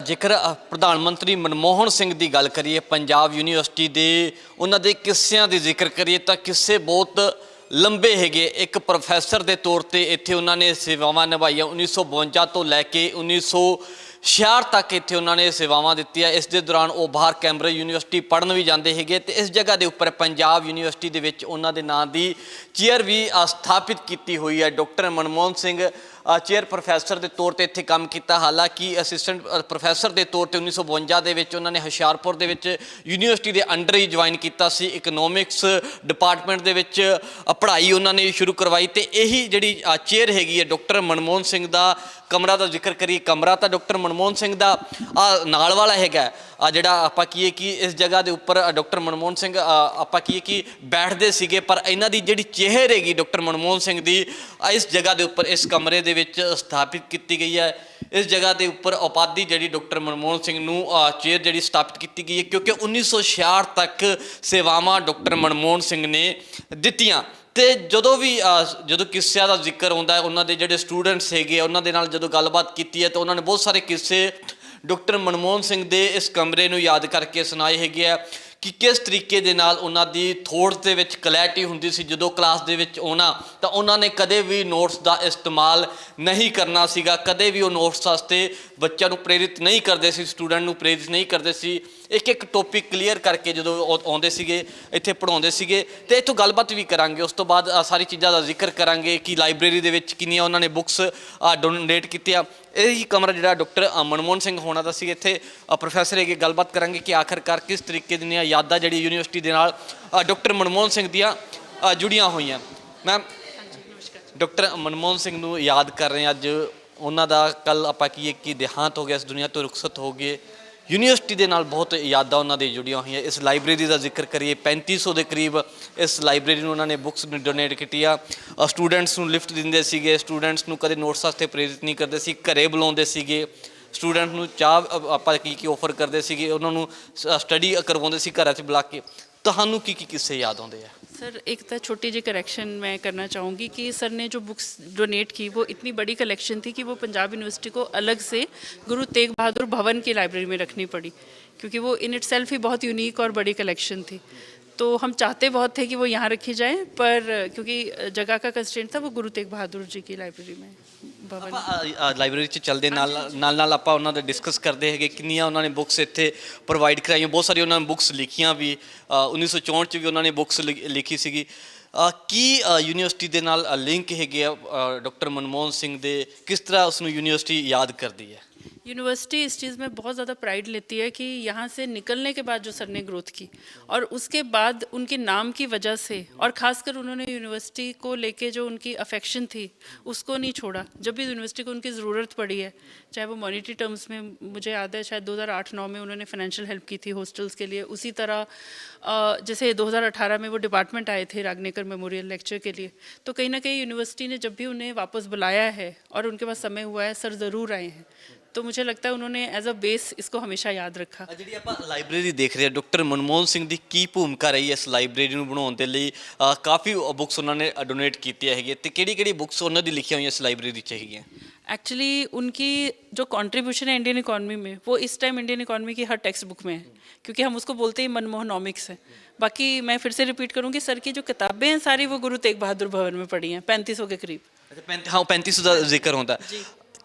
ਜੇਕਰ ਪ੍ਰਧਾਨ ਮੰਤਰੀ ਮਨਮੋਹਨ ਸਿੰਘ ਦੀ ਗੱਲ ਕਰੀਏ, ਪੰਜਾਬ ਯੂਨੀਵਰਸਿਟੀ ਦੇ ਉਹਨਾਂ ਦੇ ਕਿੱਸਿਆਂ ਦੀ ਜ਼ਿਕਰ ਕਰੀਏ ਤਾਂ ਕਿੱਸੇ ਬਹੁਤ ਲੰਬੇ ਹੈਗੇ। ਇੱਕ ਪ੍ਰੋਫੈਸਰ ਦੇ ਤੌਰ ਤੇ ਇੱਥੇ ਉਹਨਾਂ ਨੇ ਸੇਵਾਵਾਂ ਨਿਭਾਈਆਂ। 1952 ਤੋਂ ਲੈ ਕੇ 1966 ਤੱਕ ਇੱਥੇ ਉਹਨਾਂ ਨੇ ਸੇਵਾਵਾਂ ਦਿੱਤੀਆਂ। ਇਸ ਦੇ ਦੌਰਾਨ ਉਹ ਬਾਹਰ ਕੈਂਬਰਿਜ ਯੂਨੀਵਰਸਿਟੀ ਪੜ੍ਹਨ ਵੀ ਜਾਂਦੇ ਹੈਗੇ ਤੇ ਇਸ ਜਗ੍ਹਾ ਦੇ ਉੱਪਰ ਪੰਜਾਬ ਯੂਨੀਵਰਸਿਟੀ ਦੇ ਵਿੱਚ ਉਹਨਾਂ ਦੇ ਨਾਂ ਦੀ ਚੇਅਰ ਵੀ ਸਥਾਪਿਤ ਕੀਤੀ ਹੋਈ ਹੈ। Doctor Manmohan Singh chair professor ਦੇ ਤੌਰ ਤੇ ਇੱਥੇ ਕੰਮ ਕੀਤਾ। ਹਾਲਾਂਕਿ ਅਸਿਸਟੈਂਟ ਪ੍ਰੋਫੈਸਰ ਦੇ ਤੌਰ ਤੇ 1952 ਦੇ ਵਿੱਚ ਉਹਨਾਂ ਨੇ ਹੁਸ਼ਿਆਰਪੁਰ ਦੇ ਵਿੱਚ ਯੂਨੀਵਰਸਿਟੀ ਦੇ ਅੰਡਰ ਹੀ ਜੁਆਇਨ ਕੀਤਾ ਸੀ। ਇਕਨੋਮਿਕਸ ਡਿਪਾਰਟਮੈਂਟ ਦੇ ਵਿੱਚ ਪੜ੍ਹਾਈ ਉਹਨਾਂ ਨੇ ਸ਼ੁਰੂ ਕਰਵਾਈ ਤੇ ਇਹੀ ਜਿਹੜੀ ਚੇਅਰ ਹੈਗੀ ਹੈ ਡਾਕਟਰ ਮਨਮੋਹਨ ਸਿੰਘ ਦਾ ਕਮਰਾ ਦਾ ਜ਼ਿਕਰ ਕਰੀਏ, ਕਮਰਾ ਤਾਂ ਡਾਕਟਰ ਮਨਮੋਹਨ ਸਿੰਘ ਦਾ ਨਾਲ ਵਾਲਾ ਹੈਗਾ। ਜਿਹੜਾ ਆਪਾਂ ਕਹੀਏ ਕਿ ਇਸ ਜਗ੍ਹਾ ਦੇ ਉੱਪਰ ਡਾਕਟਰ ਮਨਮੋਹਨ ਸਿੰਘ ਆਪਾਂ ਕਹੀਏ ਕਿ ਬੈਠਦੇ ਸੀਗੇ, ਪਰ ਇਹਨਾਂ ਦੀ ਜਿਹੜੀ ਚੇਅਰ ਹੈਗੀ ਡਾਕਟਰ ਮਨਮੋਹਨ ਸਿੰਘ ਦੀ ਇਸ ਜਗ੍ਹਾ ਦੇ ਉੱਪਰ ਇਸ ਕਮਰੇ ਦੇ ਵਿੱਚ ਸਥਾਪਿਤ ਕੀਤੀ ਗਈ ਹੈ। ਇਸ ਜਗ੍ਹਾ ਦੇ ਉੱਪਰ ਉਪਾਧੀ ਜਿਹੜੀ ਡਾਕਟਰ ਮਨਮੋਹਨ ਸਿੰਘ ਨੂੰ ਚੇਅਰ ਜਿਹੜੀ ਸਥਾਪਿਤ ਕੀਤੀ ਗਈ ਹੈ ਕਿਉਂਕਿ 1966 ਤੱਕ ਸੇਵਾਵਾਂ ਡਾਕਟਰ ਮਨਮੋਹਨ ਸਿੰਘ ਨੇ ਦਿੱਤੀਆਂ। ਤੇ ਜਦੋਂ ਕਿੱਸਿਆਂ ਦਾ ਜ਼ਿਕਰ ਆਉਂਦਾ ਹੈ, ਉਹਨਾਂ ਦੇ ਜਿਹੜੇ ਸਟੂਡੈਂਟਸ ਹੈਗੇ ਉਹਨਾਂ ਦੇ ਨਾਲ ਜਦੋਂ ਗੱਲਬਾਤ ਕੀਤੀ ਹੈ ਤਾਂ ਉਹਨਾਂ ਨੇ ਬਹੁਤ ਸਾਰੇ ਕਿੱਸੇ ਡਾਕਟਰ ਮਨਮੋਹਨ ਸਿੰਘ ਦੇ ਇਸ ਕਮਰੇ ਨੂੰ ਯਾਦ ਕਰਕੇ ਸੁਣਾਏ ਹੈਗੇ ਆ ਕਿ ਕਿਸ ਤਰੀਕੇ ਦੇ ਨਾਲ ਉਹਨਾਂ ਦੀ ਥੋੜ੍ਹ ਦੇ ਵਿੱਚ ਕਲੈਰਿਟੀ ਹੁੰਦੀ ਸੀ। ਜਦੋਂ ਕਲਾਸ ਦੇ ਵਿੱਚ ਆਉਣਾ ਤਾਂ ਉਹਨਾਂ ਨੇ ਕਦੇ ਵੀ ਨੋਟਸ ਦਾ ਇਸਤੇਮਾਲ ਨਹੀਂ ਕਰਨਾ ਸੀਗਾ, ਕਦੇ ਵੀ ਉਹ ਨੋਟਸ ਵਾਸਤੇ ਬੱਚਿਆਂ ਨੂੰ ਪ੍ਰੇਰਿਤ ਨਹੀਂ ਕਰਦੇ ਸੀ, ਸਟੂਡੈਂਟ ਨੂੰ ਪ੍ਰੇਰਿਤ ਨਹੀਂ ਕਰਦੇ ਸੀ। ਇੱਕ ਇੱਕ ਟੌਪਿਕ ਕਲੀਅਰ ਕਰਕੇ ਜਦੋਂ ਆਉਂਦੇ ਸੀਗੇ ਇੱਥੇ ਪੜ੍ਹਾਉਂਦੇ ਸੀਗੇ ਤੇ ਇੱਥੋਂ ਗੱਲਬਾਤ ਵੀ ਕਰਾਂਗੇ। ਉਸ ਤੋਂ ਬਾਅਦ ਸਾਰੀ ਚੀਜ਼ਾਂ ਦਾ ਜ਼ਿਕਰ ਕਰਾਂਗੇ ਕਿ ਲਾਇਬ੍ਰੇਰੀ ਦੇ ਵਿੱਚ ਕਿੰਨੀਆਂ ਉਹਨਾਂ ਨੇ ਬੁੱਕਸ ਡੋਨੇਟ ਕੀਤੀਆਂ। ਇਹੀ ਕਮਰਾ ਜਿਹੜਾ ਡਾਕਟਰ ਮਨਮੋਹਨ ਸਿੰਘ ਹੋਣਾ ਦਾ ਸੀ। ਇੱਥੇ ਪ੍ਰੋਫੈਸਰ ਹੈਗੇ, ਗੱਲਬਾਤ ਕਰਾਂਗੇ ਕਿ ਆਖਰਕਾਰ ਕਿਸ ਤਰੀਕੇ ਦੀਆਂ ਯਾਦਾਂ ਜਿਹੜੀ ਯੂਨੀਵਰਸਿਟੀ ਦੇ ਨਾਲ ਡਾਕਟਰ ਮਨਮੋਹਨ ਸਿੰਘ ਦੀਆਂ ਜੁੜੀਆਂ ਹੋਈਆਂ। ਮੈਮ, ਡਾਕਟਰ ਮਨਮੋਹਨ ਸਿੰਘ ਨੂੰ ਯਾਦ ਕਰ ਰਹੇ ਹਾਂ ਅੱਜ। ਉਹਨਾਂ ਦਾ ਕੱਲ੍ਹ ਆਪਾਂ ਕਹੀਏ ਕਿ ਦੇਹਾਂਤ ਹੋ ਗਿਆ, ਇਸ ਦੁਨੀਆ ਤੋਂ ਰੁਖਸਤ ਹੋ ਗਏ। ਯੂਨੀਵਰਸਿਟੀ ਦੇ ਨਾਲ ਬਹੁਤ ਯਾਦਾਂ ਉਹਨਾਂ ਦੀ ਜੁੜੀਆਂ ਹੋਈਆਂ। ਇਸ ਲਾਇਬ੍ਰੇਰੀ ਦਾ ਜ਼ਿਕਰ ਕਰੀਏ, 3500 ਦੇ ਕਰੀਬ ਇਸ ਲਾਇਬ੍ਰੇਰੀ ਨੂੰ ਉਹਨਾਂ ਨੇ ਬੁੱਕਸ ਡੋਨੇਟ ਕੀਤੀਆਂ। ਸਟੂਡੈਂਟਸ ਨੂੰ ਲਿਫਟ ਦਿੰਦੇ ਸੀਗੇ, ਸਟੂਡੈਂਟਸ ਨੂੰ ਕਦੇ ਨੋਟਸ ਵਾਸਤੇ ਪ੍ਰੇਰਿਤ ਨਹੀਂ ਕਰਦੇ ਸੀ, ਘਰੇ ਬੁਲਾਉਂਦੇ ਸੀਗੇ, ਸਟੂਡੈਂਟ ਨੂੰ ਚਾਹ ਆਪਾਂ ਕੀ ਆਫਰ ਕਰਦੇ ਸੀਗੇ, ਉਹਨਾਂ ਨੂੰ ਸਟੱਡੀ ਕਰਵਾਉਂਦੇ ਸੀ ਘਰਾਂ 'ਚ ਬੁਲਾ ਕੇ। ਤੁਹਾਨੂੰ ਕੀ ਕਿੱਸੇ ਯਾਦ ਆਉਂਦੇ ਆ? सर एक तो छोटी जी करेक्शन मैं करना चाहूँगी कि सर ने जो बुक्स डोनेट की वो इतनी बड़ी कलेक्शन थी कि वो पंजाब यूनिवर्सिटी को अलग से गुरु तेग बहादुर भवन की लाइब्रेरी में रखनी पड़ी क्योंकि वो इन इटसेल्फ ही बहुत यूनिक और बड़ी कलेक्शन थी। तो हम चाहते बहुत थे कि वो यहाँ रखी जाए, पर क्योंकि जगह का कंस्ट्रेंट था, वो गुरु तेग बहादुर जी की लाइब्रेरी में भवन। ਲਾਇਬ੍ਰੇਰੀ 'ਚ ਚੱਲਦੇ ਨਾਲ ਆਪਾਂ ਉਹਨਾਂ ਦਾ ਡਿਸਕਸ ਕਰਦੇ ਹੈਗੇ ਕਿੰਨੀਆਂ ਉਹਨਾਂ ਨੇ ਬੁੱਕਸ ਇੱਥੇ ਪ੍ਰੋਵਾਈਡ ਕਰਾਈਆਂ। ਬਹੁਤ ਸਾਰੀ ਉਹਨਾਂ ਨੇ ਬੁੱਕਸ ਲਿਖੀਆਂ ਵੀ। 1964 'ਚ ਵੀ ਉਹਨਾਂ ਨੇ ਬੁੱਕਸ ਲਿਖੀ ਸੀਗੀ। ਕੀ ਯੂਨੀਵਰਸਿਟੀ ਦੇ ਨਾਲ ਲਿੰਕ ਹੈਗੇ ਆ ਡਾਕਟਰ ਮਨਮੋਹਨ ਸਿੰਘ ਦੇ? ਕਿਸ ਤਰ੍ਹਾਂ ਉਸ ਨੂੰ ਯੂਨੀਵਰਸਿਟੀ ਯਾਦ ਕਰਦੀ ਹੈ? यूनिवर्सिटी इस चीज़ में बहुत ज़्यादा प्राइड लेती है कि यहाँ से निकलने के बाद जो सर ने ग्रोथ की और उसके बाद उनके नाम की वजह से और ख़ासकर उन्होंने यूनिवर्सिटी को लेके जो उनकी अफेक्शन थी उसको नहीं छोड़ा। जब भी यूनिवर्सिटी को उनकी ज़रूरत पड़ी है, चाहे वो मॉनिटरी टर्म्स में, मुझे याद है शायद 2008-9 में उन्होंने फाइनेंशियल हेल्प की थी हॉस्टल्स के लिए, उसी तरह जैसे 2018 में वो डिपार्टमेंट आए थे रागनेकर मेमोरियल लेक्चर के लिए, तो कहीं ना कहीं यूनिवर्सिटी ने जब भी उन्हें वापस बुलाया है और उनके पास समय हुआ है, सर ज़रूर आए हैं। तो मुझे लगता है उन्होंने एज अ बेस इसको हमेशा याद रखा। ਜਿਹੜੀ ਆਪਾਂ ਲਾਇਬ੍ਰੇਰੀ ਦੇਖ ਰਹੇ ਹਾਂ, ਡਾਕਟਰ ਮਨਮੋਹਨ ਸਿੰਘ ਦੀ ਕੀ ਭੂਮਿਕਾ ਰਹੀ ਇਸ ਲਾਇਬ੍ਰੇਰੀ ਨੂੰ ਬਣਾਉਣ ਦੇ ਲਈ? ਕਾਫੀ ਬੁੱਕਸ ਉਹਨਾਂ ਨੇ ਡੋਨੇਟ ਕੀਤੀਆਂ ਹੈਗੀਆਂ ਤੇ ਕਿਹੜੀ ਬੁੱਕਸ ਉਹਨਾਂ ਦੀ ਲਿਖੀਆਂ ਹੋਈਆਂ ਇਸ ਲਾਇਬ੍ਰੇਰੀ 'ਚ ਹੈਗੀਆਂ? एक्चुअली उनकी जो कंट्रीब्यूशन है इंडियन इकॉनमी में, वो इस टाइम इंडियन इकॉनमी की हर टेक्स्ट बुक में है क्योंकि हम उसको बोलते ही मनमोहनॉमिक्स है। बाकी मैं फिर से रिपीट करूँगी, सर की जो किताबें हैं सारी वो गुरु तेग बहादुर भवन में पढ़ी हैं, 3500 के करीब। ਅੱਛਾ, 3500 ਦਾ ਜ਼ਿਕਰ ਹੁੰਦਾ।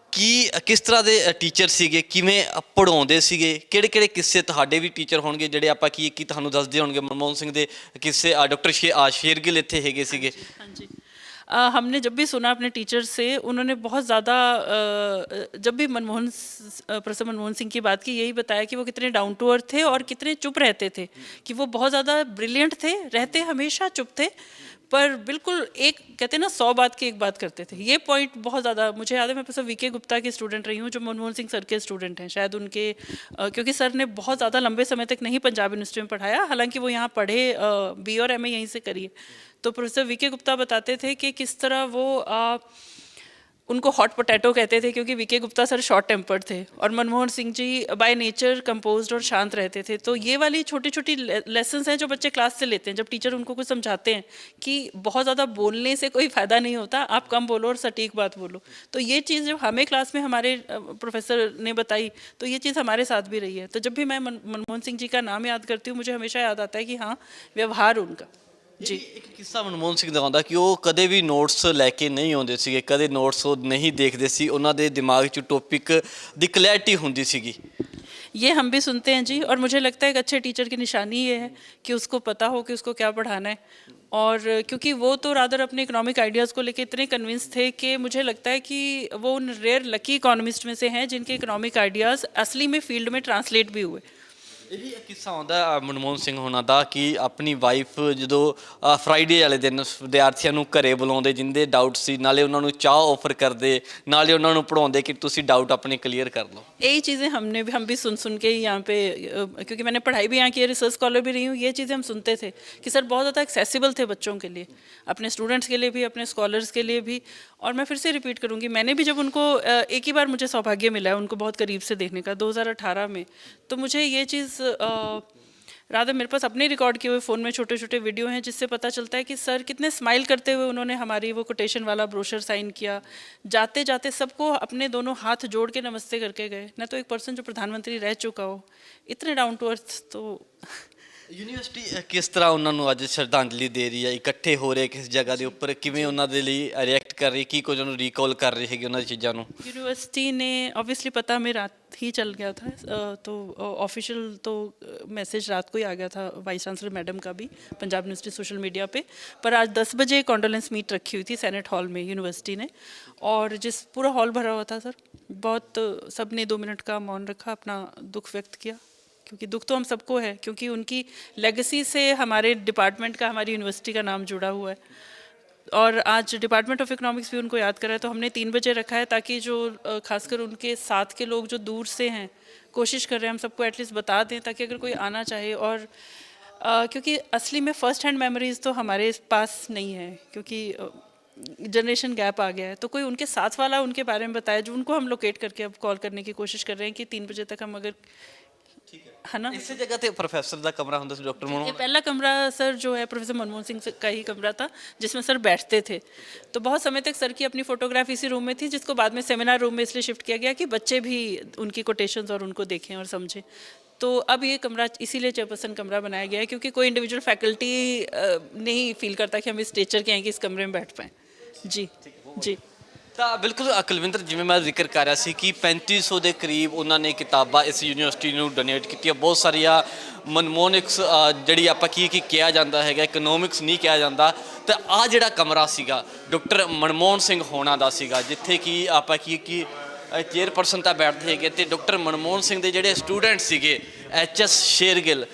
ਕਿਸ ਤਰ੍ਹਾਂ ਦੇ ਟੀਚਰ ਸੀਗੇ, ਕਿਵੇਂ ਪੜ੍ਹਾਉਂਦੇ ਸੀਗੇ, ਕਿਹੜੇ ਕਿੱਸੇ ਤੁਹਾਡੇ ਵੀ ਟੀਚਰ ਹੋਣਗੇ ਜਿਹੜੇ ਆਪਾਂ ਕੀ ਤੁਹਾਨੂੰ ਦੱਸਦੇ ਹੋਣਗੇ ਮਨਮੋਹਨ ਸਿੰਘ ਦੇ ਕਿੱਸੇ? ਡਾਕਟਰ ਸ਼ੇਰਗਿੱਲ ਇੱਥੇ ਹੈਗੇ ਸੀਗੇ। हाँ जी, हमने जब भी सुना अपने टीचर से, उन्होंने बहुत ज़्यादा जब भी प्रोफेसर मनमोहन सिंह की बात की, यही बताया कि वो कितने डाउन टू अर्थ थे और कितने चुप रहते थे, कि वो बहुत ज़्यादा ब्रिलियंट थे, रहते हमेशा चुप थे, पर बिल्कुल एक कहते हैं ना 100 बात की एक बात करते थे। ये पॉइंट बहुत ज़्यादा मुझे याद है। मैं प्रोफेसर वीके गुप्ता की स्टूडेंट रही हूँ जो मनमोहन सिंह सर के स्टूडेंट हैं। शायद उनके क्योंकि सर ने बहुत ज़्यादा लंबे समय तक नहीं पंजाब यूनिवर्सिटी में पढ़ाया, हालांकि वो यहाँ पढ़े, बी और एम ए यहीं से करी है। तो प्रोफेसर वीके गुप्ता बताते थे कि किस तरह वो उनको हॉट पोटैटो कहते थे क्योंकि VK Gupta sir short tempered थे और Manmohan Singh ji by nature composed और शांत रहते थे। तो ये वाली छोटी छोटी लेसन्स हैं जो बच्चे क्लास से लेते हैं जब टीचर उनको कुछ समझाते हैं कि बहुत ज़्यादा बोलने से कोई फ़ायदा नहीं होता, आप कम बोलो और सटीक बात बोलो। तो ये चीज़ जब हमें क्लास में हमारे प्रोफेसर ने बताई तो ये चीज़ हमारे साथ भी रही है। तो जब भी मैं मनमोहन सिंह जी का नाम याद करती हूँ मुझे हमेशा याद आता है कि हाँ, व्यवहार उनका जी। ਇੱਕ ਕਿੱਸਾ ਮਨਮੋਹਨ ਸਿੰਘ ਦਾ ਆਉਂਦਾ ਕਿ ਉਹ ਕਦੇ ਵੀ ਨੋਟਸ ਲੈ ਕੇ ਨਹੀਂ ਆਉਂਦੇ ਸੀਗੇ, ਕਦੇ ਨੋਟਸ ਉਹ ਨਹੀਂ ਦੇਖਦੇ ਸੀ, ਉਹਨਾਂ ਦੇ ਦਿਮਾਗ 'ਚ ਟੌਪਿਕ ਦੀ ਕਲੈਰਿਟੀ ਹੁੰਦੀ ਸੀਗੀ। ये हम भी सुनते हैं जी, और मुझे लगता है एक अच्छे टीचर की निशानी ये है कि उसको पता हो कि उसको क्या पढ़ाना है। और क्योंकि वो तो रादर अपने इकोनॉमिक आइडियाज़ को लेके इतने कन्विंस थे कि मुझे लगता है कि वो उन रेयर लकी इकोनॉमिस्ट में से हैं जिनके इकोनॉमिक आइडियाज़ असली में फील्ड में ट्रांसलेट भी हुए। ਇਹ ਵੀ ਇੱਕ ਕਿੱਸਾ ਆਉਂਦਾ ਮਨਮੋਹਨ ਸਿੰਘ ਹੋਣਾ ਦਾ ਕਿ ਆਪਣੀ ਵਾਈਫ ਜਦੋਂ ਫਰਾਈਡੇ ਵਾਲੇ ਦਿਨ ਵਿਦਿਆਰਥੀਆਂ ਨੂੰ ਘਰੇ ਬੁਲਾਉਂਦੇ ਜਿੰਦੇ ਡਾਊਟ ਸੀ, ਨਾਲੇ ਉਹਨਾਂ ਨੂੰ ਚਾਹ ਆਫਰ ਕਰਦੇ, ਨਾਲੇ ਉਹਨਾਂ ਨੂੰ ਪੜ੍ਹਾਉਂਦੇ ਕਿ ਤੁਸੀਂ डाउट अपने क्लियर कर लो। यही चीज़ें हम भी सुन के यहाँ पे, क्योंकि मैंने पढ़ाई भी यहाँ की है, रिसर्च स्कॉलर भी रही हूँ, ये चीज़ें हम सुनते थे कि सर बहुत ज़्यादा एक्सेसिबल थे बच्चों के लिए, अपने स्टूडेंट्स के लिए भी, अपने स्कॉलर्स के लिए भी। और मैं फिर से रिपीट करूँगी, मैंने भी जब उनको एक ही बार मुझे सौभाग्य मिला है उनको बहुत करीब से देखने का 2018 में, तो मुझे ये चीज़ रादर मेरे पास अपने रिकॉर्ड किए हुए फ़ोन में छोटे छोटे वीडियो हैं जिससे पता चलता है कि सर कितने स्माइल करते हुए उन्होंने हमारी वो कोटेशन वाला ब्रोशर साइन किया, जाते जाते सबको अपने दोनों हाथ जोड़ के नमस्ते करके गए। ना तो एक पर्सन जो प्रधानमंत्री रह चुका हो इतने डाउन टू अर्थ। तो ਯੂਨੀਵਰਸਿਟੀ ਕਿਸ ਤਰ੍ਹਾਂ ਉਹਨਾਂ ਨੂੰ ਅੱਜ ਸ਼ਰਧਾਂਜਲੀ ਦੇ ਰਹੀ ਹੈ, ਇਕੱਠੇ ਹੋ ਰਹੇ ਕਿਸ ਜਗ੍ਹਾ ਦੇ ਉੱਪਰ, ਕਿਵੇਂ ਉਹਨਾਂ ਦੇ ਲਈ ਰਿਐਕਟ ਕਰ ਰਹੀ, ਕੀ ਕੁਝ ਉਹਨੂੰ ਰੀਕਾਲ ਕਰ ਰਹੀ ਹੈਗੀ ਉਹਨਾਂ ਦੀ ਚੀਜ਼ਾਂ ਨੂੰ? यूनिवर्सिटी ने ऑब्वियसली पता में रात ही चल गया था, तो ऑफिशियल तो मैसेज रात को ही आ गया था वाइस चांसलर मैडम का भी पंजाब यूनिवर्सिटी सोशल मीडिया पे। पर आज 10 बजे कॉन्डोलेंस मीट रखी हुई थी सेनेट हॉल में यूनिवर्सिटी ने, और जिस पूरा हॉल भरा हुआ था सर, बहुत सब ने 2 मिनट का मौन रखा, अपना दुख व्यक्त किया, क्योंकि दुख तो हम सबको है, क्योंकि उनकी लेगेसी से हमारे डिपार्टमेंट का, हमारी यूनिवर्सिटी का नाम जुड़ा हुआ है। और आज डिपार्टमेंट ऑफ इकोनॉमिक्स भी उनको याद कर रहा है, तो हमने 3 बजे रखा है ताकि जो खासकर उनके साथ के लोग जो दूर से हैं, कोशिश कर रहे हैं हम सबको एटलीस्ट बता दें ताकि अगर कोई आना चाहे। और क्योंकि असली में फ़र्स्ट हैंड मेमोरीज़ तो हमारे पास नहीं है, क्योंकि जनरेशन गैप आ गया है, तो कोई उनके साथ वाला उनके बारे में बताए जो उनको हम लोकेट करके अब कॉल करने की कोशिश कर रहे हैं कि 3 बजे तक हम अगर है ना। ਇਸੇ ਜਗ੍ਹਾ ਤੇ प्रोफेसर ਦਾ कमरा ਹੁੰਦਾ ਸੀ डॉक्टर ये मनमोहन? पहला कमरा सर जो है प्रोफेसर मनमोहन सिंह का ही कमरा था जिसमें सर बैठते थे। तो बहुत समय तक सर की अपनी फोटोग्राफ इसी रूम में थी, जिसको बाद में सेमिनार रूम में इसलिए शिफ्ट किया गया कि बच्चे भी उनकी कोटेशंस और उनको देखें और समझें। तो अब ये कमरा इसीलिए चेयरपर्सन कमरा बनाया गया है, क्योंकि कोई इंडिविजुअल फैकल्टी नहीं फील करता कि हम इस स्टेचर के हैं कि इस कमरे में बैठ पाएँ। जी जी। ਤਾਂ ਬਿਲਕੁਲ ਕੁਲਵਿੰਦਰ, ਜਿਵੇਂ ਮੈਂ ਜ਼ਿਕਰ ਕਰ ਰਿਹਾ ਸੀ ਕਿ 3500 ਦੇ ਕਰੀਬ ਉਹਨਾਂ ਨੇ ਕਿਤਾਬਾਂ ਇਸ ਯੂਨੀਵਰਸਿਟੀ ਨੂੰ ਡੋਨੇਟ ਕੀਤੀਆਂ। ਬਹੁਤ ਸਾਰੀਆਂ ਮਨਮੋਨਿਕਸ ਜਿਹੜੀ ਆਪਾਂ ਕੀ ਕਿਹਾ ਜਾਂਦਾ ਹੈਗਾ, ਇਕਨੋਮਿਕਸ ਨਹੀਂ ਕਿਹਾ ਜਾਂਦਾ। ਤਾਂ ਆਹ ਜਿਹੜਾ ਕਮਰਾ ਸੀਗਾ ਡਾਕਟਰ ਮਨਮੋਹਨ ਸਿੰਘ ਹੋਣਾ ਦਾ ਸੀਗਾ, ਜਿੱਥੇ ਕਿ ਆਪਾਂ ਕੀ ਚੇਅਰਪਰਸਨ ਤਾਂ ਬੈਠਦੇ ਹੈਗੇ ਤੇ ਡਾਕਟਰ ਮਨਮੋਹਨ ਸਿੰਘ ਦੇ ਜਿਹੜੇ ਸਟੂਡੈਂਟ ਸੀਗੇ HS ਸ਼ੇਰਗਿੱਲ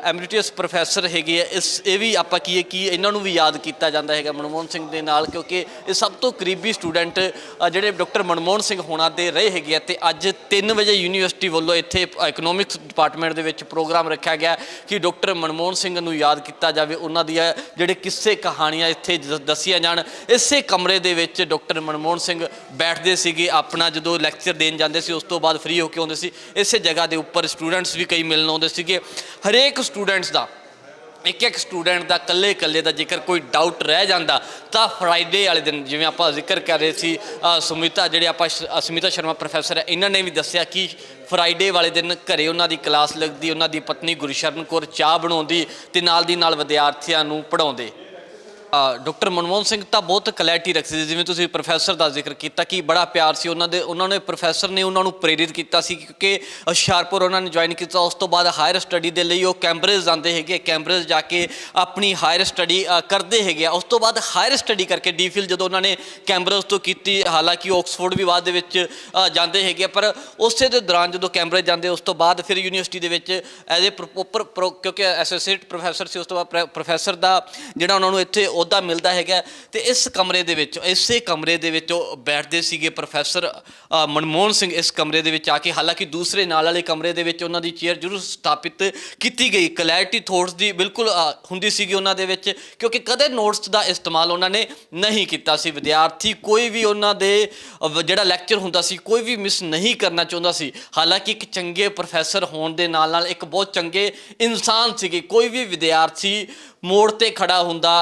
ਐਮਰੀਟਸ ਪ੍ਰੋਫੈਸਰ ਹੈਗੇ ਆ, ਇਹ ਵੀ ਆਪਾਂ ਕੀ ਹੈ ਕਿ ਇਹਨਾਂ ਨੂੰ ਵੀ ਯਾਦ ਕੀਤਾ ਜਾਂਦਾ ਹੈਗਾ ਮਨਮੋਹਨ ਸਿੰਘ ਦੇ ਨਾਲ, ਕਿਉਂਕਿ ਇਹ ਸਭ ਤੋਂ ਕਰੀਬੀ ਸਟੂਡੈਂਟ ਜਿਹੜੇ ਡਾਕਟਰ ਮਨਮੋਹਨ ਸਿੰਘ ਹੋਣਾ ਦੇ ਰਹੇ ਹੈਗੇ ਆ। ਤੇ ਅੱਜ 3 ਵਜੇ ਯੂਨੀਵਰਸਿਟੀ ਵੱਲੋਂ ਇੱਥੇ ਇਕਨੋਮਿਕਸ ਡਿਪਾਰਟਮੈਂਟ ਦੇ ਵਿੱਚ ਪ੍ਰੋਗਰਾਮ ਰੱਖਿਆ ਗਿਆ ਕਿ ਡਾਕਟਰ ਮਨਮੋਹਨ ਸਿੰਘ ਨੂੰ ਯਾਦ ਕੀਤਾ ਜਾਵੇ, ਉਹਨਾਂ ਦੀਆਂ ਜਿਹੜੇ ਕਿੱਸੇ ਕਹਾਣੀਆਂ ਇੱਥੇ ਦੱਸੀਆਂ ਜਾਣ। ਇਸੇ ਕਮਰੇ ਦੇ ਵਿੱਚ ਡਾਕਟਰ ਮਨਮੋਹਨ ਸਿੰਘ ਬੈਠਦੇ ਸੀਗੇ, ਆਪਣਾ ਜਦੋਂ ਲੈਕਚਰ ਦੇਣ ਜਾਂਦੇ ਸੀ ਉਸ ਤੋਂ ਬਾਅਦ ਫ੍ਰੀ ਹੋ ਕੇ ਆਉਂਦੇ ਸੀ। ਇਸੇ ਜਗ੍ਹਾ ਦੇ ਉੱਪਰ ਸਟੂਡੈਂਟਸ ਵੀ ਕਈ ਮਿਲਣ ਆਉਂਦੇ ਸੀਗੇ। ਹਰੇਕ ਸਟੂਡੈਂਟਸ ਦਾ ਇੱਕ ਸਟੂਡੈਂਟ ਦਾ ਇਕੱਲੇ ਦਾ ਜੇਕਰ ਕੋਈ ਡਾਊਟ ਰਹਿ ਜਾਂਦਾ ਤਾਂ ਫਰਾਈਡੇ ਵਾਲੇ ਦਿਨ, ਜਿਵੇਂ ਆਪਾਂ ਜ਼ਿਕਰ ਕਰ ਰਹੇ ਸੀ, ਸੁਮਿਤਾ ਸ਼ਰਮਾ ਪ੍ਰੋਫੈਸਰ ਹੈ, ਇਹਨਾਂ ਨੇ ਵੀ ਦੱਸਿਆ ਕਿ ਫਰਾਈਡੇ ਵਾਲੇ ਦਿਨ ਘਰੇ ਉਹਨਾਂ ਦੀ ਕਲਾਸ ਲੱਗਦੀ, ਉਹਨਾਂ ਦੀ ਪਤਨੀ ਗੁਰਸ਼ਰਨ ਕੌਰ ਚਾਹ ਬਣਾਉਂਦੀ ਤੇ ਨਾਲ ਦੀ ਨਾਲ ਵਿਦਿਆਰਥੀਆਂ ਨੂੰ ਪੜ੍ਹਾਉਂਦੇ। ਡਾਕਟਰ ਮਨਮੋਹਨ ਸਿੰਘ ਤਾਂ ਬਹੁਤ ਕਲੈਰਿਟੀ ਰੱਖਦੇ ਸੀ, ਜਿਵੇਂ ਤੁਸੀਂ ਪ੍ਰੋਫੈਸਰ ਦਾ ਜ਼ਿਕਰ ਕੀਤਾ ਕਿ ਬੜਾ ਪਿਆਰ ਸੀ ਉਹਨਾਂ ਨੇ ਪ੍ਰੋਫੈਸਰ ਨੇ ਉਹਨਾਂ ਨੂੰ ਪ੍ਰੇਰਿਤ ਕੀਤਾ ਸੀ, ਕਿਉਂਕਿ ਹੁਸ਼ਿਆਰਪੁਰ ਉਹਨਾਂ ਨੇ ਜੁਆਇਨ ਕੀਤਾ। ਉਸ ਤੋਂ ਬਾਅਦ ਹਾਇਰ ਸਟੱਡੀ ਦੇ ਲਈ ਉਹ ਕੈਂਬਰਿਜ ਜਾਂਦੇ ਹੈਗੇ, ਕੈਂਬਰਿਜ ਜਾ ਕੇ ਆਪਣੀ ਹਾਇਰ ਸਟੱਡੀ ਕਰਦੇ ਹੈਗੇ। ਉਸ ਤੋਂ ਬਾਅਦ ਹਾਇਰ ਸਟੱਡੀ ਕਰਕੇ ਡੀਫਿਲ ਜਦੋਂ ਉਹਨਾਂ ਨੇ ਕੈਂਬਰਿਜ ਤੋਂ ਕੀਤੀ, ਹਾਲਾਂਕਿ ਆਕਸਫੋਰਡ ਵੀ ਬਾਅਦ ਦੇ ਵਿੱਚ ਜਾਂਦੇ ਹੈਗੇ, ਪਰ ਉਸੇ ਦੇ ਦੌਰਾਨ ਜਦੋਂ ਕੈਂਬਰਿਜ ਜਾਂਦੇ ਉਸ ਤੋਂ ਬਾਅਦ ਫਿਰ ਯੂਨੀਵਰਸਿਟੀ ਦੇ ਵਿੱਚ ਐਜ਼ ਏ ਪ੍ਰੋਪਰ, ਕਿਉਂਕਿ ਐਸੋਸੀਏਟ ਪ੍ਰੋਫੈਸਰ ਸੀ, ਉਸ ਤੋਂ ਬਾਅਦ ਪ੍ਰੋਫੈਸਰ ਦਾ ਜਿਹੜਾ ਉਹਨਾਂ ਨੂੰ ਇੱਥੇ ਅਹੁਦਾ ਮਿਲਦਾ ਹੈਗਾ ਤੇ ਇਸ ਕਮਰੇ ਦੇ ਵਿੱਚ, ਇਸੇ ਕਮਰੇ ਦੇ ਵਿੱਚ ਉਹ ਬੈਠਦੇ ਸੀਗੇ ਪ੍ਰੋਫੈਸਰ ਮਨਮੋਹਨ ਸਿੰਘ। ਇਸ ਕਮਰੇ ਦੇ ਵਿੱਚ ਆ ਕੇ, ਹਾਲਾਂਕਿ ਦੂਸਰੇ ਨਾਲ ਵਾਲੇ ਕਮਰੇ ਦੇ ਵਿੱਚ ਉਹਨਾਂ ਦੀ ਚੇਅਰ ਜ਼ਰੂਰ ਸਥਾਪਿਤ ਕੀਤੀ ਗਈ, ਕਲੈਰਿਟੀ ਥੋਟਸ ਦੀ ਬਿਲਕੁਲ ਹੁੰਦੀ ਸੀਗੀ ਉਹਨਾਂ ਦੇ ਵਿੱਚ, ਕਿਉਂਕਿ ਕਦੇ ਨੋਟਸ ਦਾ ਇਸਤੇਮਾਲ ਉਹਨਾਂ ਨੇ ਨਹੀਂ ਕੀਤਾ ਸੀ। ਵਿਦਿਆਰਥੀ ਕੋਈ ਵੀ ਉਹਨਾਂ ਦੇ ਜਿਹੜਾ ਲੈਕਚਰ ਹੁੰਦਾ ਸੀ ਕੋਈ ਵੀ ਮਿਸ ਨਹੀਂ ਕਰਨਾ ਚਾਹੁੰਦਾ ਸੀ। ਹਾਲਾਂਕਿ ਇੱਕ ਚੰਗੇ ਪ੍ਰੋਫੈਸਰ ਹੋਣ ਦੇ ਨਾਲ ਨਾਲ ਇੱਕ ਬਹੁਤ ਚੰਗੇ ਇਨਸਾਨ ਸੀਗੇ। ਕੋਈ ਵੀ ਵਿਦਿਆਰਥੀ ਮੋੜ ਤੇ ਖੜਾ ਹੁੰਦਾ,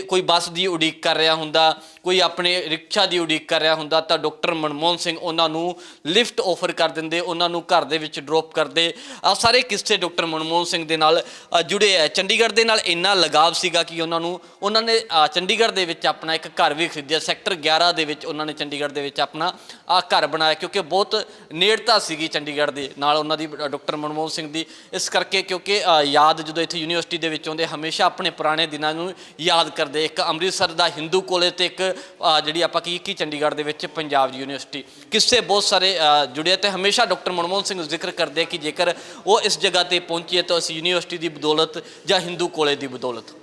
ਕੋਈ ਬੱਸ ਦੀ ਉਡੀਕ ਕਰ ਰਿਹਾ ਹੁੰਦਾ, ਕੋਈ ਆਪਣੇ ਰਿਕਸ਼ਾ ਦੀ ਉਡੀਕ ਕਰ ਰਿਹਾ ਹੁੰਦਾ, ਤਾਂ ਡਾਕਟਰ ਮਨਮੋਹਨ ਸਿੰਘ ਉਹਨਾਂ ਨੂੰ ਲਿਫਟ ਆਫਰ ਕਰ ਦਿੰਦੇ, ਉਹਨਾਂ ਨੂੰ ਘਰ ਦੇ ਵਿੱਚ ਡ੍ਰੌਪ ਕਰਦੇ। ਆ ਸਾਰੇ ਕਿੱਸੇ ਡਾਕਟਰ ਮਨਮੋਹਨ ਸਿੰਘ ਦੇ ਨਾਲ ਜੁੜੇ ਹੈ। ਚੰਡੀਗੜ੍ਹ ਦੇ ਨਾਲ ਇੰਨਾ ਲਗਾਵ ਸੀਗਾ ਕਿ ਉਹਨਾਂ ਨੇ ਚੰਡੀਗੜ੍ਹ ਦੇ ਵਿੱਚ ਆਪਣਾ ਇੱਕ ਘਰ ਵੀ ਖਰੀਦਿਆ। ਸੈਕਟਰ 11 ਦੇ ਵਿੱਚ ਉਹਨਾਂ ਨੇ ਚੰਡੀਗੜ੍ਹ ਦੇ ਵਿੱਚ ਆਪਣਾ ਘਰ ਬਣਾਇਆ, ਕਿਉਂਕਿ ਬਹੁਤ ਨੇੜਤਾ ਸੀਗੀ ਚੰਡੀਗੜ੍ਹ ਦੇ ਨਾਲ ਉਹਨਾਂ ਦੀ, ਡਾਕਟਰ ਮਨਮੋਹਨ ਸਿੰਘ ਦੀ। ਇਸ ਕਰਕੇ ਕਿਉਂਕਿ ਯਾਦ ਜਦੋਂ ਇੱਥੇ ਯੂਨੀਵਰਸਿਟੀ ਦੇ ਵਿੱਚ ਆਉਂਦੇ, ਹਮੇਸ਼ਾ ਆਪਣੇ ਪੁਰਾਣੇ ਦਿਨਾਂ ਨੂੰ ਯਾਦ ਕਰਦੇ। ਇੱਕ ਅੰਮ੍ਰਿਤਸਰ ਦਾ ਹਿੰਦੂ ਕਾਲਜ ਤੇ ਇੱਕ ਜਿਹੜੀ ਆਪਾਂ ਕੀ ਚੰਡੀਗੜ੍ਹ ਦੇ ਵਿੱਚ ਪੰਜਾਬ ਯੂਨੀਵਰਸਿਟੀ, ਕਿੱਸੇ ਬਹੁਤ ਸਾਰੇ ਜੁੜੇ। ਤੇ ਹਮੇਸ਼ਾ ਡਾਕਟਰ ਮਨਮੋਹਨ ਸਿੰਘ ਜ਼ਿਕਰ ਕਰਦੇ ਕਿ ਜੇਕਰ ਉਹ ਇਸ ਜਗ੍ਹਾ ਤੇ ਪਹੁੰਚੇ ਤਾਂ ਅਸੀਂ ਯੂਨੀਵਰਸਿਟੀ ਦੀ ਬਦੌਲਤ ਜਾਂ ਹਿੰਦੂ ਕਾਲਜ ਦੀ ਬਦੌਲਤ।